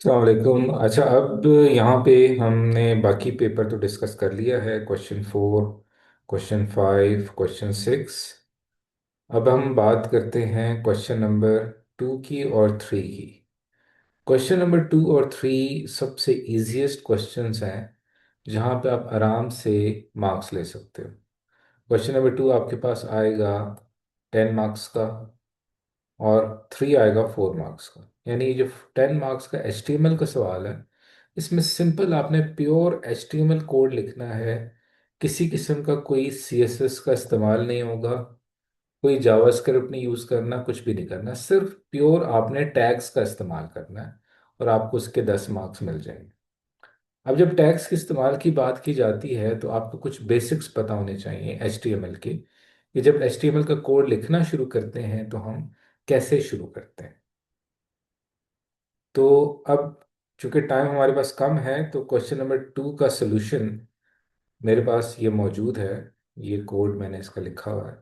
अलैक्म। अच्छा, अब यहाँ पे हमने बाकी पेपर तो डिस्कस कर लिया है। Question 4, question 5, question 6। अब हम बात करते हैं क्वेश्चन नंबर 2 की और 3 की। क्वेश्चन नंबर 2 और 3 सबसे इजीएस्ट क्वेश्चंस हैं, जहाँ पे आप आराम से मार्क्स ले सकते हो। क्वेश्चन नंबर 2 आपके पास आएगा 10 मार्क्स का, और 3 आएगा 4 मार्क्स का। यानी ये जो 10 मार्क्स का HTML का सवाल है, इसमें सिंपल आपने प्योर HTML कोड लिखना है। किसी किस्म का कोई CSS का इस्तेमाल नहीं होगा, कोई जावास्क्रिप्ट नहीं यूज़ करना, कुछ भी नहीं करना। सिर्फ प्योर आपने टैग्स का इस्तेमाल करना है, और आपको उसके 10 मार्क्स मिल जाएंगे। अब जब टैग्स के इस्तेमाल की बात की जाती है, तो आपको कुछ बेसिक्स पता होने चाहिए HTML के, कि जब HTML का कोड लिखना शुरू करते हैं तो हम कैसे शुरू करते हैं। तो अब चूंकि टाइम हमारे पास कम है, तो क्वेश्चन नंबर 2 का सलूशन मेरे पास ये मौजूद है। ये कोड मैंने इसका लिखा हुआ है।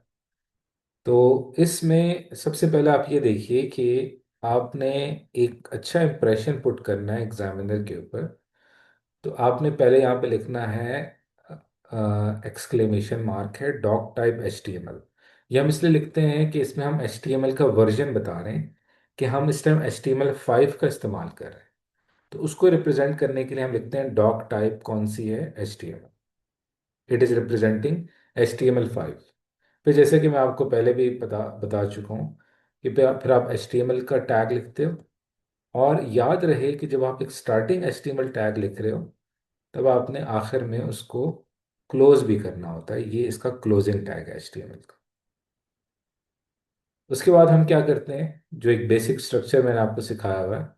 तो इसमें सबसे पहले आप ये देखिए कि आपने एक अच्छा इंप्रेशन पुट करना है एग्जामिनर के ऊपर। तो आपने पहले यहाँ पे लिखना है, एक्सक्लेमेशन मार्क है, डॉक टाइप HTML। ये हम इसलिए लिखते हैं कि इसमें हम HTML का वर्जन बता रहे हैं, कि हम इस टाइम HTML 5 का इस्तेमाल कर रहे हैं। तो उसको रिप्रेजेंट करने के लिए हम लिखते हैं डॉक टाइप कौन सी है, HTML। It is representing HTML 5। फिर जैसे कि मैं आपको पहले भी बता बता चुका हूँ, कि फिर आप HTML का टैग लिखते हो। और याद रहे कि जब आप एक स्टार्टिंग HTML टैग लिख रहे हो, तब आपने आखिर में उसको क्लोज भी करना होता है। ये इसका क्लोजिंग टैग है HTML का। उसके बाद हम क्या करते हैं, जो एक बेसिक स्ट्रक्चर मैंने आपको सिखाया हुआ है,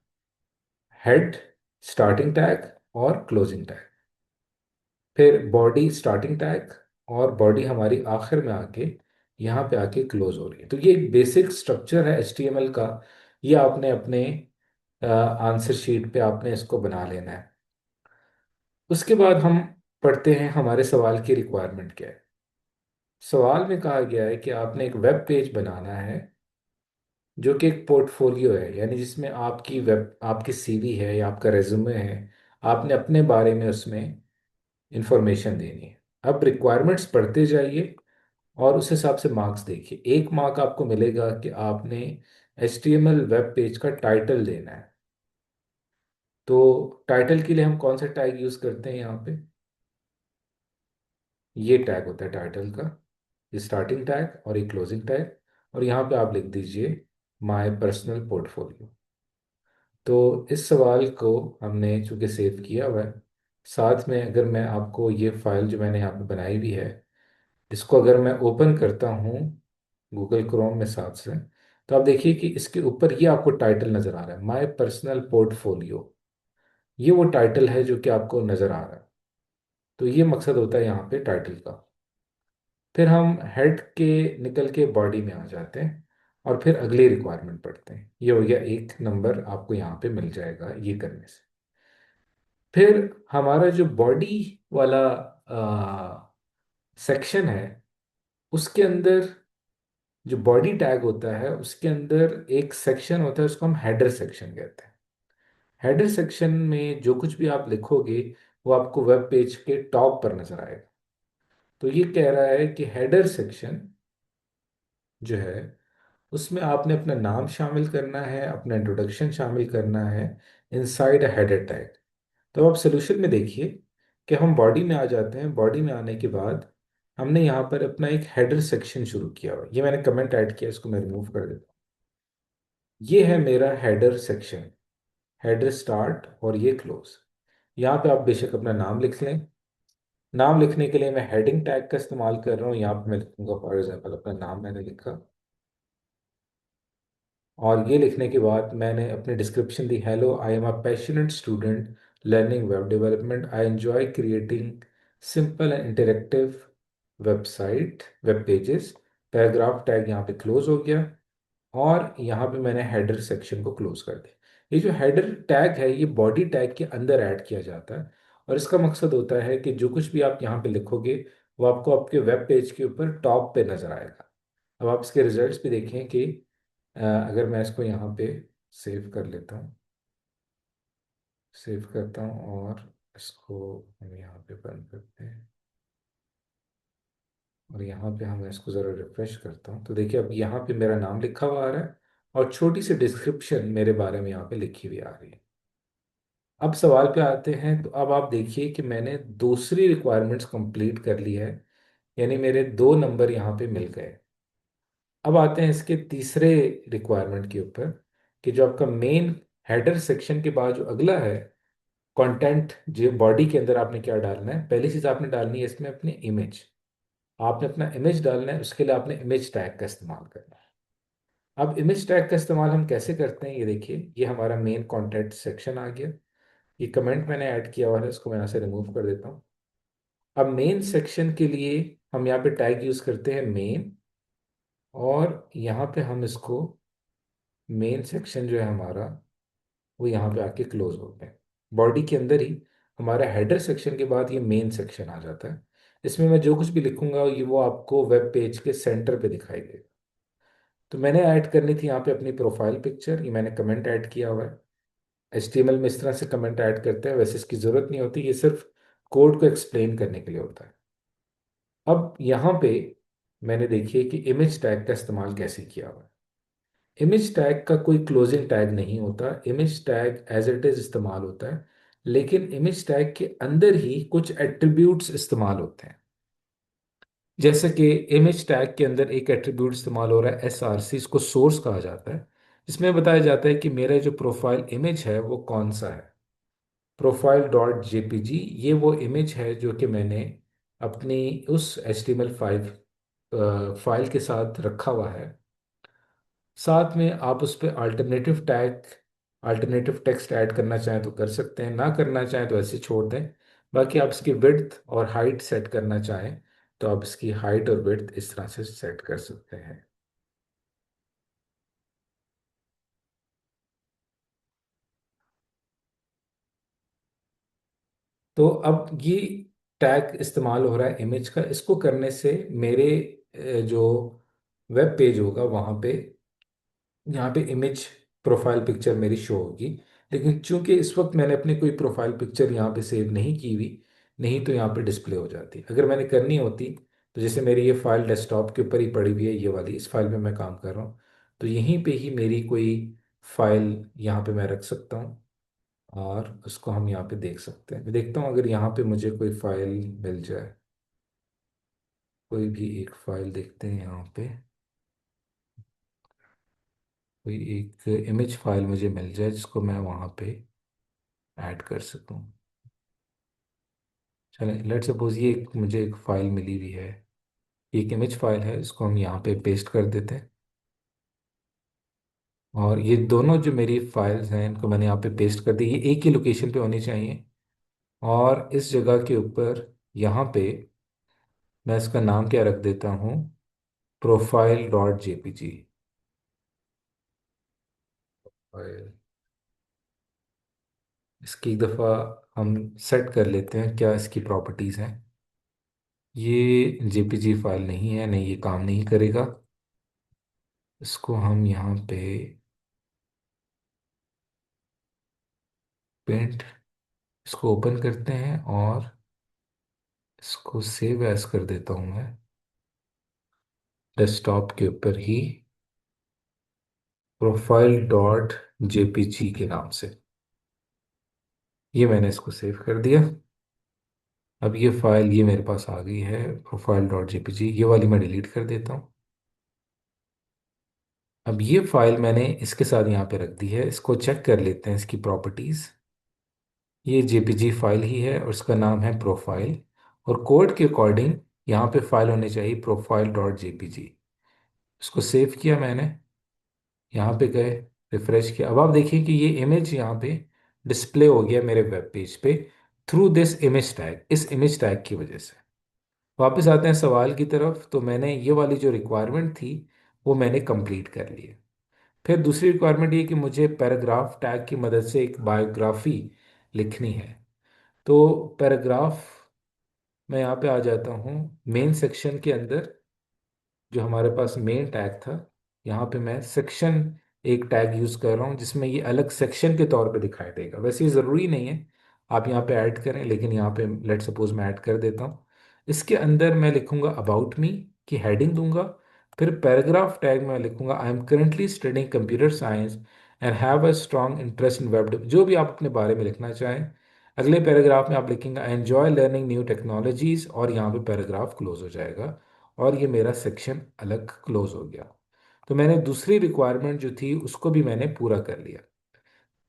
हेड, स्टार्टिंग टैग और क्लोजिंग टैग। फिर बॉडी स्टार्टिंग टैग, और बॉडी हमारी आखिर में आके यहाँ पे आके क्लोज हो रही है। तो ये एक बेसिक स्ट्रक्चर है HTML का। ये आपने अपने आंसर शीट पे आपने इसको बना लेना है। उसके बाद हम पढ़ते हैं हमारे सवाल की रिक्वायरमेंट क्या है। सवाल में कहा गया है कि आपने एक वेब पेज बनाना है, जो कि एक पोर्टफोलियो है, यानी जिसमें आपकी CV है या आपका रेज्यूमे है। आपने अपने बारे में उसमें इंफॉर्मेशन देनी है। अब रिक्वायरमेंट्स पढ़ते जाइए, और उस हिसाब से मार्क्स देखिए। 1 मार्क आपको मिलेगा कि आपने HTML वेब पेज का टाइटल देना है। तो टाइटल के लिए हम कौन सा टैग यूज करते हैं यहाँ पे, ये टैग होता है टाइटल का, ये स्टार्टिंग टैग और ये क्लोजिंग टैग। और यहाँ पे आप लिख दीजिए माय पर्सनल पोर्टफोलियो। तो इस सवाल को हमने चूंकि सेव किया हुआ है, साथ में अगर मैं आपको ये फाइल जो मैंने यहाँ पे बनाई हुई है, इसको अगर मैं ओपन करता हूँ गूगल क्रोम में साथ से, तो आप देखिए कि इसके ऊपर ये आपको टाइटल नज़र आ रहा है, माय पर्सनल पोर्टफोलियो। ये वो टाइटल है जो कि आपको नज़र आ रहा है। तो ये मकसद होता है यहाँ पे टाइटल का। फिर हम हेड के निकल के बॉडी में आ जाते हैं, और फिर अगली रिक्वायरमेंट पढ़ते हैं। ये हो गया 1 नंबर आपको यहाँ पे मिल जाएगा ये करने से। फिर हमारा जो बॉडी वाला सेक्शन है, उसके अंदर जो बॉडी टैग होता है, उसके अंदर एक सेक्शन होता है, उसको हम हेडर सेक्शन कहते हैं। हेडर सेक्शन में जो कुछ भी आप लिखोगे, वो आपको वेब पेज के टॉप पर नजर आएगा। तो ये कह रहा है कि हेडर सेक्शन जो है, उसमें आपने अपना नाम शामिल करना है, अपना इंट्रोडक्शन शामिल करना है, इनसाइड अ हेडर टैग। तो आप सोल्यूशन में देखिए कि हम बॉडी में आ जाते हैं। बॉडी में आने के बाद हमने यहाँ पर अपना एक हेडर सेक्शन शुरू किया हुआ है। ये मैंने कमेंट ऐड किया, इसको मैं रिमूव कर देता हूँ। ये है मेरा हेडर सेक्शन, हेडर स्टार्ट और ये क्लोज। यहाँ पे आप बेशक अपना नाम लिख लें। नाम लिखने के लिए मैं हेडिंग टैग का इस्तेमाल कर रहा हूँ। यहाँ पे मैं लिखूंगा फॉर एग्जाम्पल अपना नाम मैंने लिखा, और ये लिखने के बाद मैंने अपनी description the, hello I am a passionate student learning web development, I enjoy creating simple and interactive web pages. Paragraph tag यहाँ पे क्लोज हो गया, और यहाँ पे मैंने हेडर सेक्शन को क्लोज कर दिया। ये जो हेडर टैग है, ये बॉडी टैग के अंदर ऐड किया जाता है, और इसका मकसद होता है कि जो कुछ भी आप यहाँ पे लिखोगे, वो आपको आपके वेब पेज के ऊपर टॉप पे नजर आएगा। अब आप इसके रिजल्ट्स भी देखें कि अगर मैं इसको यहाँ पे सेव कर लेता हूँ, सेव करता हूँ और इसको हम यहाँ पे बंद करते हैं। और यहाँ पे हम इसको ज़रा रिफ्रेश करता हूँ तो देखिए अब यहाँ पे मेरा नाम लिखा हुआ आ रहा है और छोटी सी डिस्क्रिप्शन मेरे बारे में यहाँ पे लिखी हुई आ रही है। अब सवाल पे आते हैं तो अब आप देखिए कि मैंने दूसरी रिक्वायरमेंट्स कंप्लीट कर ली है, यानी मेरे 2 नंबर यहाँ पे मिल गए। अब आते हैं इसके तीसरे रिक्वायरमेंट के ऊपर कि जो आपका मेन हेडर सेक्शन के बाद जो अगला है कंटेंट, जो बॉडी के अंदर आपने क्या डालना है, पहली चीज़ आपने डालनी है इसमें अपनी इमेज। आपने अपना इमेज डालना है, उसके लिए आपने इमेज टैग का इस्तेमाल करना है। अब इमेज टैग का इस्तेमाल हम कैसे करते हैं, ये देखिए ये हमारा मेन कंटेंट सेक्शन आ गया। ये कमेंट मैंने ऐड किया हुआ है, इसको मैं यहाँ से रिमूव कर देता हूँ। अब मेन सेक्शन के लिए हम यहाँ पे टैग यूज करते हैं मेन, और यहाँ पे हम इसको मेन सेक्शन जो है हमारा वो यहाँ पे आके क्लोज होते हैं। बॉडी के अंदर ही हमारा हेडर सेक्शन के बाद ये मेन सेक्शन आ जाता है। इसमें मैं जो कुछ भी लिखूंगा ये वो आपको वेब पेज के सेंटर पे दिखाई देगा। तो मैंने ऐड करनी थी यहाँ पे अपनी प्रोफाइल पिक्चर, ये मैंने कमेंट ऐड किया हुआ है। HTML में इस तरह से कमेंट ऐड करते हैं, वैसे इसकी ज़रूरत नहीं होती, ये सिर्फ कोड को एक्सप्लेन करने के लिए होता है। अब यहाँ पे मैंने देखिए कि इमेज टैग का इस्तेमाल कैसे किया हुआ है। इमेज टैग का कोई क्लोजिंग टैग नहीं होता, image tag as it is इस्तेमाल होता है। लेकिन इमेज टैग के अंदर ही कुछ एट्रीब्यूट्स इस्तेमाल होते हैं। जैसे कि इमेज टैग के अंदर एक एट्रीब्यूट इस्तेमाल हो रहा है SRC, इसको सोर्स कहा जाता है। इसमें बताया जाता है कि मेरा जो प्रोफाइल इमेज है वो कौन सा है। profile.jpg ये वो इमेज है जो कि मैंने अपनी उस HTML5 फाइल के साथ रखा हुआ है। साथ में आप उस पर अल्टरनेटिव टेक्स्ट ऐड करना चाहें तो कर सकते हैं, ना करना चाहें तो ऐसे छोड़ दें। बाकी आप इसकी विड्थ और हाइट सेट करना चाहें तो आप इसकी हाइट और विड्थ इस तरह से सेट कर सकते हैं। तो अब ये टैग इस्तेमाल हो रहा है इमेज का, इसको करने से मेरे जो वेब पेज होगा वहाँ पे यहाँ पे इमेज प्रोफाइल पिक्चर मेरी शो होगी। लेकिन चूंकि इस वक्त मैंने अपनी कोई प्रोफाइल पिक्चर यहाँ पे सेव नहीं की हुई, नहीं तो यहाँ पे डिस्प्ले हो जाती। अगर मैंने करनी होती तो जैसे मेरी ये फाइल डेस्कटॉप के ऊपर ही पड़ी हुई है, ये वाली इस फाइल में मैं काम कर रहा हूँ, तो यहीं पे ही मेरी कोई फाइल यहाँ पे मैं रख सकता हूँ और उसको हम यहाँ पे देख सकते हैं। मैं देखता हूँ अगर यहाँ पे मुझे कोई फाइल मिल जाए, कोई भी एक फाइल देखते हैं यहाँ पे, कोई एक इमेज फाइल मुझे मिल जाए जिसको मैं वहाँ पे ऐड कर सकूँ। चलें, लेट्स सपोज ये एक मुझे एक फ़ाइल मिली हुई है, एक इमेज फाइल है, इसको हम यहाँ पे पेस्ट कर देते हैं। और ये दोनों जो मेरी फाइल्स हैं इनको मैंने यहाँ पे पेस्ट कर दी, ये एक ही लोकेशन पे होनी चाहिए। और इस जगह के ऊपर यहाँ पे मैं इसका नाम क्या रख देता हूँ, profile.jpg। फाइल इसकी एक दफ़ा हम सेट कर लेते हैं क्या इसकी प्रॉपर्टीज़ हैं। ये JPG फाइल नहीं है, नहीं ये काम नहीं करेगा। इसको हम यहाँ पे पेंट, इसको ओपन करते हैं और इसको सेव एज कर देता हूँ मैं डेस्कटॉप के ऊपर ही profile.jpg के नाम से। ये मैंने इसको सेव कर दिया। अब ये फाइल ये मेरे पास आ गई है profile.jpg, ये वाली मैं डिलीट कर देता हूँ। अब ये फाइल मैंने इसके साथ यहाँ पे रख दी है, इसको चेक कर लेते हैं इसकी प्रॉपर्टीज़। ये JPG फाइल ही है और इसका नाम है प्रोफाइल, और कोड के अकॉर्डिंग यहाँ पे फाइल होनी चाहिए profile.jpg। इसको सेव किया मैंने, यहाँ पे गए, रिफ्रेश किया। अब आप देखिए कि ये इमेज यहाँ पे डिस्प्ले हो गया मेरे वेब पेज पे थ्रू दिस इमेज टैग, इस इमेज टैग की वजह से। वापस आते हैं सवाल की तरफ, तो मैंने ये वाली जो रिक्वायरमेंट थी वो मैंने कंप्लीट कर ली है। फिर दूसरी रिक्वायरमेंट ये कि मुझे पैराग्राफ टैग की मदद से एक बायोग्राफी लिखनी है। तो पैराग्राफ मैं यहाँ पे आ जाता हूँ मेन सेक्शन के अंदर, जो हमारे पास मेन टैग था, यहाँ पे मैं सेक्शन एक टैग यूज़ कर रहा हूँ जिसमें ये अलग सेक्शन के तौर पे दिखाई देगा। वैसे ये ज़रूरी नहीं है आप यहाँ पे ऐड करें, लेकिन यहाँ पे लेट सपोज मैं ऐड कर देता हूँ। इसके अंदर मैं लिखूंगा अबाउट मी की हेडिंग दूंगा। फिर पैराग्राफ टैग में लिखूंगा I am currently studying computer science and have a strong interest in web, जो भी आप अपने बारे में लिखना चाहें। अगले पैराग्राफ में आप लिखेंगे I enjoy learning new technologies, और यहाँ पे पैराग्राफ क्लोज हो जाएगा और ये मेरा सेक्शन अलग क्लोज हो गया। तो मैंने दूसरी रिक्वायरमेंट जो थी उसको भी मैंने पूरा कर लिया।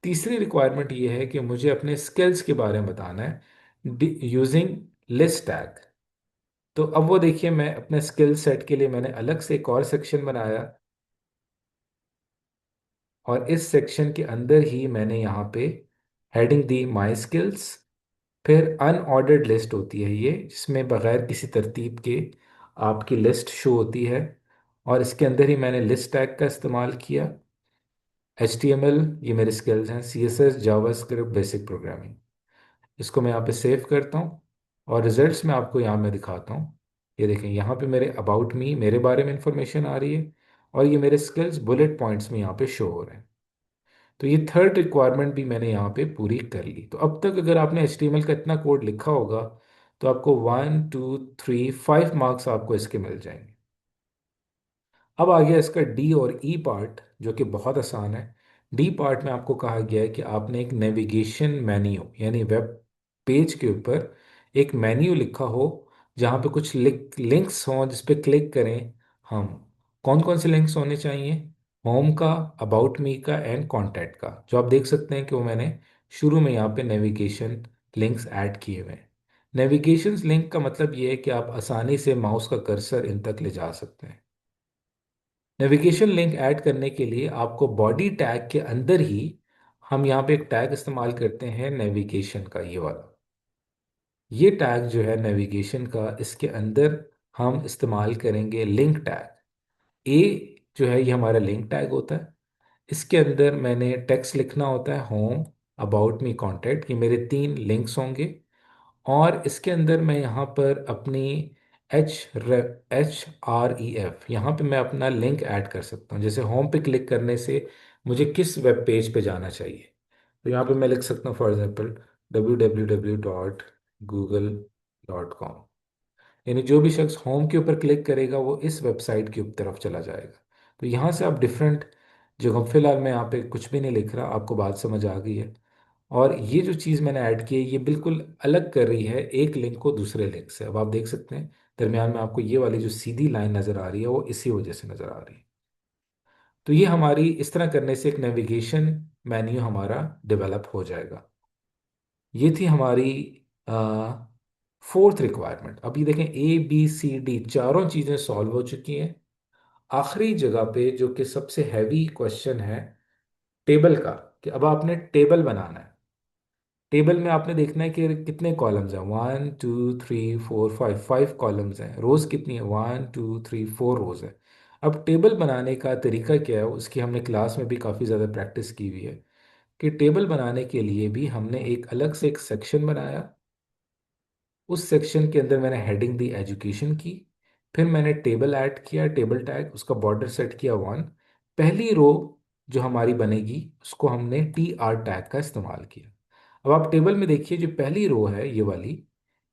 तीसरी रिक्वायरमेंट ये है कि मुझे अपने स्किल्स के बारे में बताना है यूजिंग लिस्ट टैग। तो अब वो देखिए, मैं अपने स्किल सेट के लिए मैंने अलग से एक और सेक्शन बनाया, और इस सेक्शन के अंदर ही मैंने यहाँ पे हेडिंग दी माई स्किल्स। फिर अनऑर्डर्ड लिस्ट होती है ये, जिसमें बगैर किसी तरतीब के आपकी लिस्ट शो होती है, और इसके अंदर ही मैंने लिस्ट टैग का इस्तेमाल किया। HTML ये मेरे स्किल्स हैं, CSS जावास्क्रिप्ट बेसिक प्रोग्रामिंग। इसको मैं यहाँ पे सेव करता हूँ और रिजल्ट्स में आपको यहाँ मैं दिखाता हूँ। ये देखें, यहाँ पे मेरे अबाउट मी मेरे बारे में इंफॉर्मेशन आ रही है, और ये मेरे स्किल्स बुलेट पॉइंट्स में यहाँ पे शो हो रहे हैं। तो ये थर्ड रिक्वायरमेंट भी मैंने यहाँ पे पूरी कर ली। तो अब तक अगर आपने HTML का इतना कोड लिखा होगा तो आपको 1 2 3 5 मार्क्स आपको इसके मिल जाएंगे। अब आ गया इसका डी और ई पार्ट, जो कि बहुत आसान है। डी पार्ट में आपको कहा गया है कि आपने एक नेविगेशन मेन्यू, यानी वेब पेज के ऊपर एक मेन्यू लिखा हो जहाँ पे कुछ लिंक्स हों जिस पे क्लिक करें हम। कौन कौन से लिंक्स होने चाहिए? होम का, अबाउट मी का एंड कॉन्टैक्ट का, जो आप देख सकते हैं कि वो मैंने शुरू में यहाँ पे नेविगेशन लिंक्स ऐड किए हुए हैं। नेविगेशन लिंक का मतलब ये है कि आप आसानी से माउस का कर्सर इन तक ले जा सकते हैं। नेविगेशन लिंक ऐड करने के लिए आपको बॉडी टैग के अंदर ही हम यहाँ पे एक टैग इस्तेमाल करते हैं नेविगेशन का, ये वाला। ये टैग जो है नेविगेशन का, इसके अंदर हम इस्तेमाल करेंगे लिंक टैग। ए जो है ये हमारा लिंक टैग होता है। इसके अंदर मैंने टेक्स्ट लिखना होता है, होम, अबाउट मी, कॉन्टैक्ट, ये मेरे 3 लिंक्स होंगे। और इसके अंदर मैं यहाँ पर अपनी HREF, यहाँ पे मैं अपना लिंक ऐड कर सकता हूँ। जैसे होम पे क्लिक करने से मुझे किस वेब पेज पे जाना चाहिए, तो यहाँ पे मैं लिख सकता हूँ फॉर एग्जांपल www.google.com। यानी जो भी शख्स होम के ऊपर क्लिक करेगा वो इस वेबसाइट की तरफ चला जाएगा। तो यहाँ से आप डिफरेंट, जो फिलहाल मैं यहाँ पे कुछ भी नहीं लिख रहा, आपको बात समझ आ गई है। और ये जो चीज़ मैंने ऐड की है ये बिल्कुल अलग कर रही है एक लिंक को दूसरे लिंक से। अब आप देख सकते हैं दरमियान में आपको ये वाली जो सीधी लाइन नज़र आ रही है वो इसी वजह से नज़र आ रही है। तो ये हमारी इस तरह करने से एक नेविगेशन मेन्यू हमारा डेवलप हो जाएगा। ये थी हमारी फोर्थ रिक्वायरमेंट। अब ये देखें, ABCD चारों चीज़ें सॉल्व हो चुकी हैं। आखिरी जगह पे जो कि सबसे हैवी क्वेश्चन है टेबल का, कि अब आपने टेबल बनाना है। टेबल में आपने देखना है कि कितने कॉलम्स हैं, 1 2 3 4 5, 5 कॉलम्स हैं। रोज कितनी है? 1 2 3 4 रोज है। अब टेबल बनाने का तरीका क्या है, उसकी हमने क्लास में भी काफ़ी ज़्यादा प्रैक्टिस की हुई है। कि टेबल बनाने के लिए भी हमने एक अलग से एक सेक्शन बनाया। उस सेक्शन के अंदर मैंने हेडिंग दी एजुकेशन की। फिर मैंने टेबल ऐड किया, टेबल टैग, उसका बॉर्डर सेट किया 1। पहली रो जो हमारी बनेगी उसको हमने TR टैग का इस्तेमाल किया। अब आप टेबल में देखिए, जो पहली रो है ये वाली,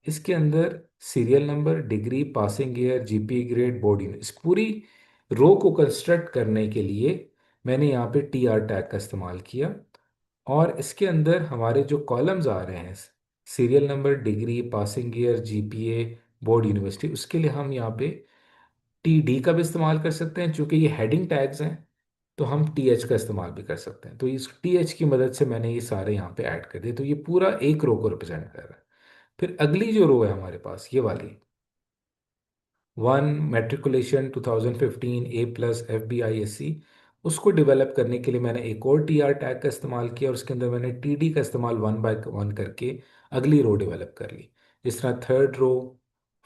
इसके अंदर serial number, degree, passing year, GPA grade, board unit, इस पूरी रो को कंस्ट्रक्ट करने के लिए मैंने यहाँ पे TR टैग का इस्तेमाल किया। और इसके अंदर हमारे जो कॉलम्स आ रहे हैं, serial number, degree, passing year, GPA, board, university, उसके लिए हम यहाँ पे TD का भी इस्तेमाल कर सकते हैं। चूंकि ये हेडिंग टैग्स हैं तो हम TH का इस्तेमाल भी कर सकते हैं। तो इस TH की मदद से मैंने ये सारे यहाँ पे ऐड कर दिए, तो ये पूरा एक रो को रिप्रेजेंट कर रहा है। फिर अगली जो रो है हमारे पास ये वाली, 1 मेट्रिकुलेशन 2015 A+FBI SC, उसको डेवलप करने के लिए मैंने एक और TR टैग का इस्तेमाल किया, और उसके अंदर मैंने TD का इस्तेमाल 1 बाय 1 करके अगली रो डेवलप कर ली। जिस तरह थर्ड रो,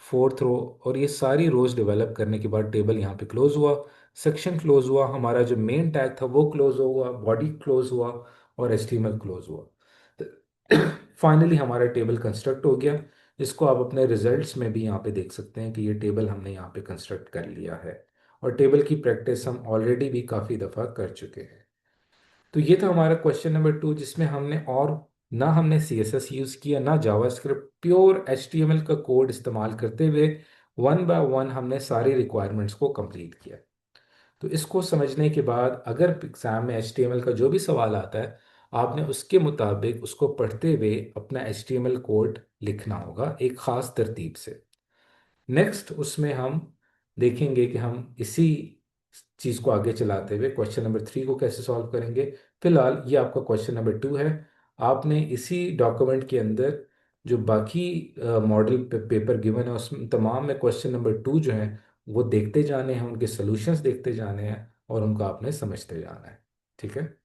फोर्थ रो, और ये सारी रोज डेवलप करने के बाद टेबल यहाँ पे क्लोज हुआ, सेक्शन क्लोज हुआ, हमारा जो मेन टैग था वो क्लोज हुआ, बॉडी क्लोज हुआ, और HTML क्लोज हुआ। फाइनली हमारा टेबल कंस्ट्रक्ट हो गया, जिसको आप अपने रिजल्ट्स में भी यहाँ पे देख सकते हैं कि ये टेबल हमने यहाँ पे कंस्ट्रक्ट कर लिया है। और टेबल की प्रैक्टिस हम ऑलरेडी भी काफ़ी दफ़ा कर चुके हैं। तो ये था हमारा क्वेश्चन नंबर 2, जिसमें हमने और ना हमने CSS यूज़ किया ना जावास्क्रिप्ट, प्योर HTML का कोड इस्तेमाल करते हुए वन बाय वन हमने सारी रिक्वायरमेंट्स को कंप्लीट किया। तो इसको समझने के बाद अगर एग्जाम में HTML का जो भी सवाल आता है, आपने उसके मुताबिक उसको पढ़ते हुए अपना HTML कोड लिखना होगा एक ख़ास तरतीब से। नेक्स्ट उसमें हम देखेंगे कि हम इसी चीज़ को आगे चलाते हुए क्वेश्चन नंबर 3 को कैसे सॉल्व करेंगे। फिलहाल ये आपका क्वेश्चन नंबर 2 है। आपने इसी डॉक्यूमेंट के अंदर जो बाकी मॉडल पेपर गिवन है उसमें तमाम में क्वेश्चन नंबर 2 जो है वो देखते जाने हैं, उनके सॉल्यूशंस देखते जाने हैं और उनको आपने समझते जाना है। ठीक है।